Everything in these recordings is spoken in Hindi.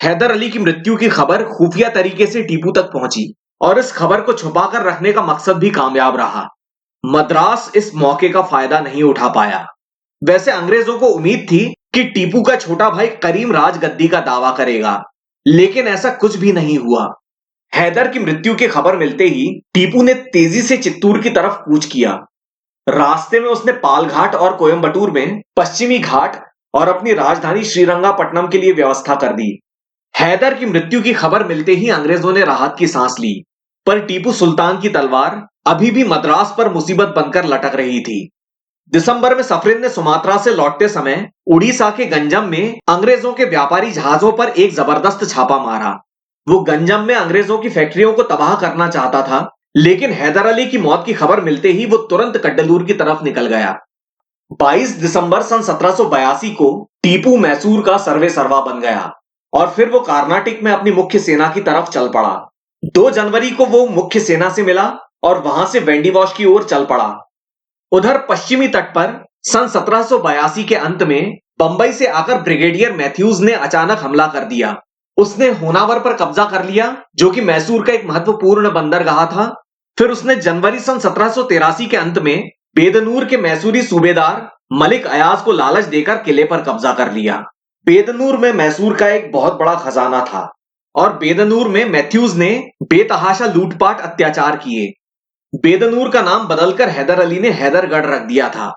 हैदर अली की मृत्यु की खबर खुफिया तरीके से टीपू तक पहुंची और इस खबर को छुपाकर रखने का मकसद भी कामयाब रहा। मद्रास इस मौके का फायदा नहीं उठा पाया। वैसे अंग्रेजों को उम्मीद थी कि टीपू का छोटा भाई करीम राजगद्दी का दावा करेगा, लेकिन ऐसा कुछ भी नहीं हुआ। हैदर की मृत्यु की खबर मिलते ही टीपू ने तेजी से चित्तूर की तरफ कूच किया। रास्ते में उसने पालघाट और कोयंबटूर में पश्चिमी घाट और अपनी राजधानी श्रीरंगापट्टनम के लिए व्यवस्था कर दी। हैदर की मृत्यु की खबर मिलते ही अंग्रेजों ने राहत की सांस ली, पर टीपू सुल्तान की तलवार अभी भी मद्रास पर मुसीबत बनकर लटक रही थी। दिसंबर में सफरिन ने सुमात्रा से लौटते समय उड़ीसा के गंजम में अंग्रेजों के व्यापारी जहाजों पर एक जबरदस्त छापा मारा। वो गंजम में अंग्रेजों की फैक्ट्रियों को तबाह करना चाहता था, लेकिन हैदर अली की मौत की खबर मिलते ही वो तुरंत कड्डलूर की तरफ निकल गया। 22 दिसंबर सन 1782 को टीपू मैसूर का सर्वे सर्वा बन गया और फिर वो कार्नाटिक में अपनी मुख्य सेना की तरफ चल पड़ा। 2 जनवरी को वो मुख्य सेना से मिला और वहां से वेंडिवॉश की ओर चल पड़ा। उधर पश्चिमी तट पर सन 1782 के अंत में बंबई से आकर ब्रिगेडियर मैथ्यूज ने अचानक हमला कर दिया। उसने होनावर पर कब्जा कर लिया, जो कि मैसूर का एक महत्वपूर्ण बंदरगाह था। फिर उसने जनवरी सन 1783 के अंत में बेदनूर के मैसूरी सूबेदार मलिक अयाज को लालच देकर किले पर कब्जा कर लिया। बेदनूर में मैसूर का एक बहुत बड़ा खजाना था और बेदनूर में मैथ्यूज ने बेतहाशा लूटपाट अत्याचार किए। बेदनूर का नाम बदलकर हैदर अली ने हैदरगढ़ रख दिया था।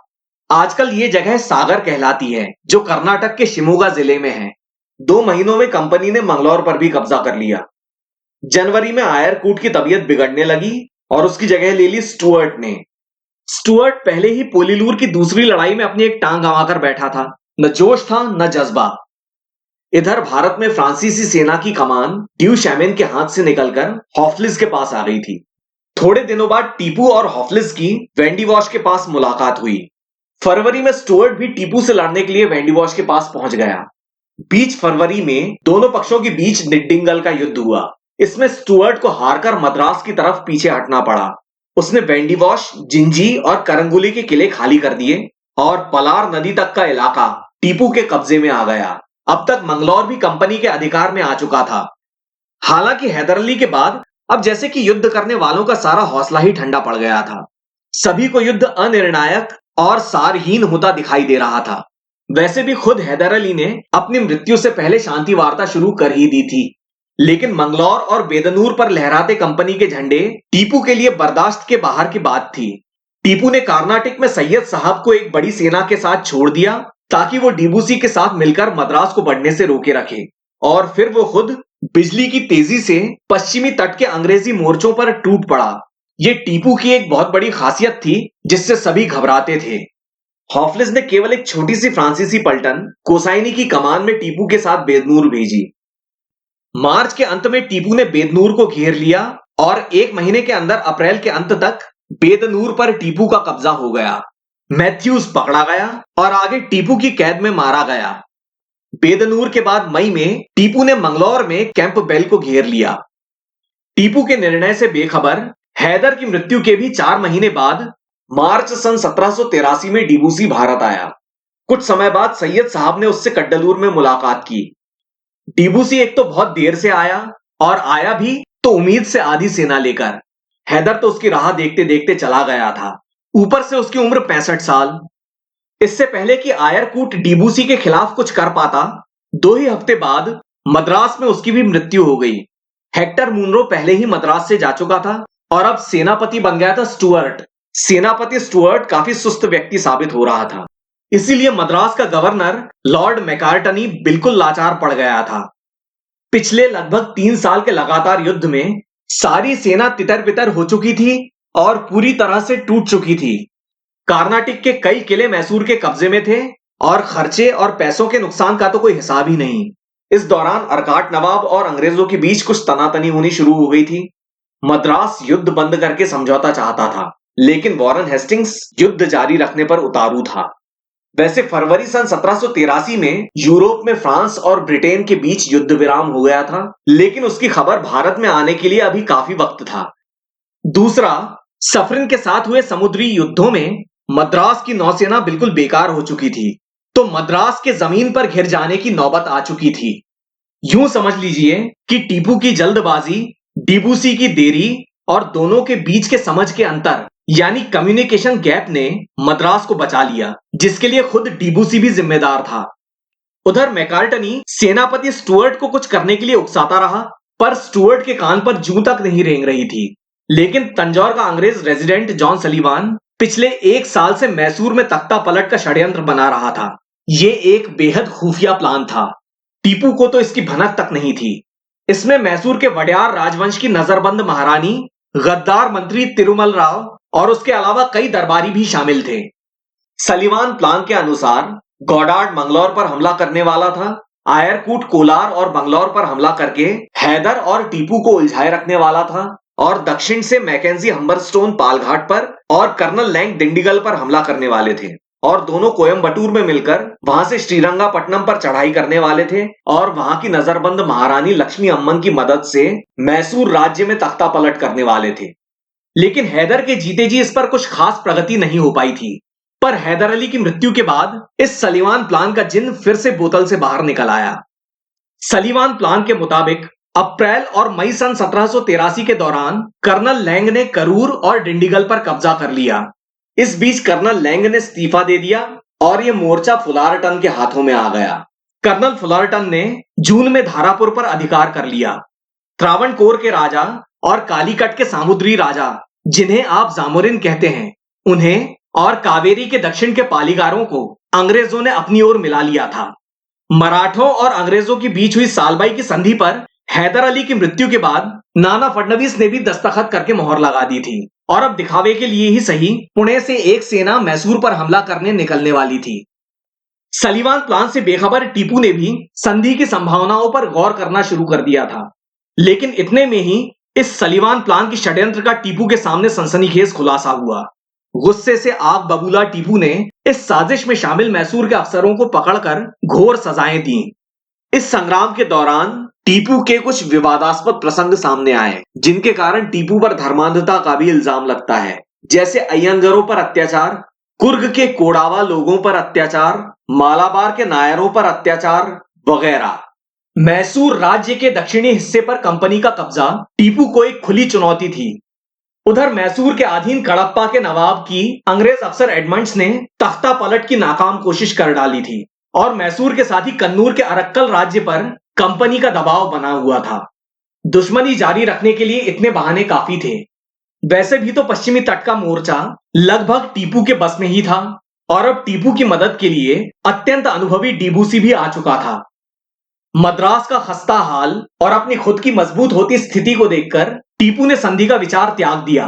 आजकल ये जगह सागर कहलाती है, जो कर्नाटक के शिमोगा जिले में है। 2 महीनों में कंपनी ने मंगलौर पर भी कब्जा कर लिया। जनवरी में आयरकूट की तबीयत बिगड़ने लगी और उसकी जगह ले ली स्टुअर्ट ने। स्टुअर्ट पहले ही पोलीलूर की दूसरी लड़ाई में अपनी एक टांग गंवाकर बैठा था। न जोश था न जज्बा। इधर भारत में फ्रांसीसी सेना की कमान ड्यू शैमेन के हाथ से निकलकर हॉफलिज के पास आ गई थी। थोड़े दिनों बाद टीपू और हॉफलिज की वेंडिवॉश के पास मुलाकात हुई। फरवरी में स्टुअर्ट भी टीपू से लड़ने के लिए वेंडिवॉश के पास पहुंच गया। 20 फरवरी में दोनों पक्षों के बीच निड्डिंगल का युद्ध हुआ। इसमें स्टुअर्ट को हारकर मद्रास की तरफ पीछे हटना पड़ा। उसने वेंडिवॉश, जिंजी और करंगुली के किले खाली कर दिए और पलार नदी तक का इलाका टीपू के कब्जे में आ गया। अब तक मंगलौर भी कंपनी के अधिकार में आ चुका था। हालांकि हैदर अली के बाद अब जैसे कि युद्ध करने वालों का सारा हौसला ही ठंडा पड़ गया था। सभी को युद्ध अनिर्णायक और सारहीन होता दिखाई दे रहा था। वैसे भी खुद हैदर अली ने अपनी मृत्यु से पहले शांति वार्ता शुरू कर ही दी थी, लेकिन मंगलौर और बेदनूर पर लहराते कंपनी के झंडे टीपू के लिए बर्दाश्त के बाहर की बात थी। टीपू ने कार्नाटिक में सैयद साहब को एक बड़ी सेना के साथ छोड़ दिया ताकि वो डीबूसी के साथ मिलकर मद्रास को बढ़ने से रोके रखे, और फिर वो खुद बिजली की तेजी से पश्चिमी तट के अंग्रेजी मोर्चों पर टूट पड़ा। ये टीपू की एक बहुत बड़ी खासियत थी जिससे सभी घबराते थे। हॉफलिज ने केवल एक छोटी सी फ्रांसीसी पलटन कोसाइनी की कमान में टीपू के साथ बेदनूर भेजी। मार्च के अंत में टीपू ने बेदनूर को घेर लिया और 1 महीने के अंदर अप्रैल के अंत तक बेदनूर पर टीपू का कब्जा हो गया। मैथ्यूज पकड़ा गया और आगे टीपू की कैद में मारा गया। बेदनूर के बाद मई में टीपू ने मंगलौर में कैंप बेल को घेर लिया। टीपू के निर्णय से बेखबर हैदर की मृत्यु के भी 4 महीने बाद मार्च सन 1783 में डीबूसी भारत आया। कुछ समय बाद सैयद साहब ने उससे कड्डलूर में मुलाकात की। डीबूसी एक तो बहुत देर से आया और आया भी तो उम्मीद से आधी सेना लेकर। हैदर तो उसकी राह देखते देखते चला गया था। ऊपर से उसकी उम्र 65 साल। इससे पहले कि आयरकूट डीबूसी के खिलाफ कुछ कर पाता, 2 ही हफ्ते बाद मद्रास में उसकी भी मृत्यु हो गई। हेक्टर मुनरो पहले ही मद्रास से जा चुका था और अब सेनापति बन गया था स्टुअर्ट। सेनापति स्टुअर्ट काफी सुस्त व्यक्ति साबित हो रहा था, इसीलिए मद्रास का गवर्नर लॉर्ड मैकार्टनी बिल्कुल लाचार पड़ गया था। पिछले लगभग 3 साल के लगातार युद्ध में सारी सेना तितर बितर हो चुकी थी और पूरी तरह से टूट चुकी थी। कार्नाटिक के कई किले मैसूर के कब्जे में थे और खर्चे और पैसों के नुकसान का तो कोई हिसाब ही नहीं। इस दौरान अरकाट नवाब और अंग्रेजों के बीच कुछ तनातनी होनी शुरू हो गई थी। मद्रास युद्ध बंद करके समझौता चाहता था, लेकिन वॉरेन हेस्टिंग्स युद्ध जारी रखने पर उतारू था। वैसे फरवरी सन 1783 में यूरोप में फ्रांस और ब्रिटेन के बीच युद्ध विराम हो गया था, लेकिन उसकी खबर भारत में आने के लिए अभी काफी वक्त था। दूसरा, सफरिन के साथ हुए समुद्री युद्धों में मद्रास की नौसेना बिल्कुल बेकार हो चुकी थी, तो मद्रास के जमीन पर घिर जाने की नौबत आ चुकी थी। यूं समझ लीजिए कि टीपू की जल्दबाजी, डीबूसी की देरी और दोनों के बीच के समझ के अंतर यानी कम्युनिकेशन गैप ने मद्रास को बचा लिया, जिसके लिए खुद डीबूसी भी जिम्मेदार था। उधर मैकार्टनी सेनापति स्टुअर्ट को कुछ करने के लिए उकसाता रहा, पर स्टुअर्ट के कान पर जूं तक नहीं रेंग रही थी। लेकिन तंजौर का अंग्रेज रेजिडेंट जॉन सलीवान पिछले 1 साल से मैसूर में तख्ता पलट का षड्यंत्र बना रहा था। ये एक बेहद खुफिया प्लान था। टीपू को तो इसकी भनक तक नहीं थी। इसमें मैसूर के वड्यार राजवंश की नजरबंद महारानी, गद्दार मंत्री तिरुमल राव और उसके अलावा कई दरबारी भी शामिल थे। सलीवान प्लान के अनुसार गौडार्ड मंगलौर पर हमला करने वाला था। आयरकूट कोलार और बंगलौर पर हमला करके हैदर और टीपू को उलझाए रखने वाला था, और दक्षिण से मैकेंजी हम्बरस्टोन पालघाट पर और कर्नल लैंग दिंडीगल पर हमला करने वाले थे, और दोनों कोयम्बटूर में मिलकर वहां से श्रीरंगापट्टनम पर चढ़ाई करने वाले थे और वहां की नजरबंद महारानी लक्ष्मी अम्मन की मदद से मैसूर राज्य में तख्ता पलट करने वाले थे। लेकिन हैदर के जीते जी इस पर कुछ खास प्रगति नहीं हो पाई थी। पर हैदर अली की मृत्यु के बाद इस सलीवान प्लान का जिन्न फिर से बोतल से बाहर निकल आया। सलीवान प्लान के मुताबिक अप्रैल और मई सन 1783 के दौरान कर्नल लैंग ने करूर और डिंडीगल पर कब्जा कर लिया। इस बीच कर्नल लैंग ने इस्तीफा दे दिया और यह मोर्चा फुलारटन के हाथों में आ गया। कर्नल फुलारटन ने जून में धारापुर पर अधिकार कर लिया। त्रावणकोर के राजा और कालीकट के सामुद्री राजा, जिन्हें आप जामोरिन कहते हैं, उन्हें और कावेरी के दक्षिण के पालीगारों को अंग्रेजों ने अपनी ओर मिला लिया था। मराठों और अंग्रेजों के बीच हुई सालबाई की संधि पर हैदर अली की मृत्यु के बाद नाना फडणवीस ने भी दस्तखत करके मोहर लगा दी थी, और अब दिखावे के लिए ही सही पुणे से एक सेना मैसूर पर हमला करने निकलने वाली थी। सलीवान प्लान से बेखबर टीपू ने भी संधि की संभावनाओं पर गौर करना शुरू कर दिया था। लेकिन इतने में ही इस सलीवान प्लान की षड्यंत्र का टीपू के सामने सनसनीखेज खुलासा हुआ। गुस्से से आग बबूला टीपू ने इस साजिश में शामिल मैसूर के अफसरों को पकड़कर घोर सजाएं दी। इस संग्राम के दौरान टीपू के कुछ विवादास्पद प्रसंग सामने आए, जिनके कारण टीपू पर धर्मांधता का भी इल्जाम लगता है, जैसे अयंगरों पर अत्याचार, कुर्ग के कोडावा लोगों पर अत्याचार, मालाबार के नायरों पर अत्याचार वगैरह। मैसूर राज्य के दक्षिणी हिस्से पर कंपनी का कब्जा टीपू को एक खुली चुनौती थी। उधर मैसूर के अधीन कडप्पा के नवाब की अंग्रेज अफसर एडमंड्स ने तख्ता पलट की नाकाम कोशिश कर डाली थी, और मैसूर के साथ ही कन्नूर के अरक्कल राज्य पर कंपनी का दबाव बना हुआ था। दुश्मनी जारी रखने के लिए इतने बहाने काफी थे। वैसे भी तो पश्चिमी तट का मोर्चा लगभग टीपू के बस में ही था, और अब टीपू की मदद के लिए अत्यंत अनुभवी डीबूसी भी आ चुका था। मद्रास का खस्ता हाल और अपनी खुद की मजबूत होती स्थिति को देखकर टीपू ने संधि का विचार त्याग दिया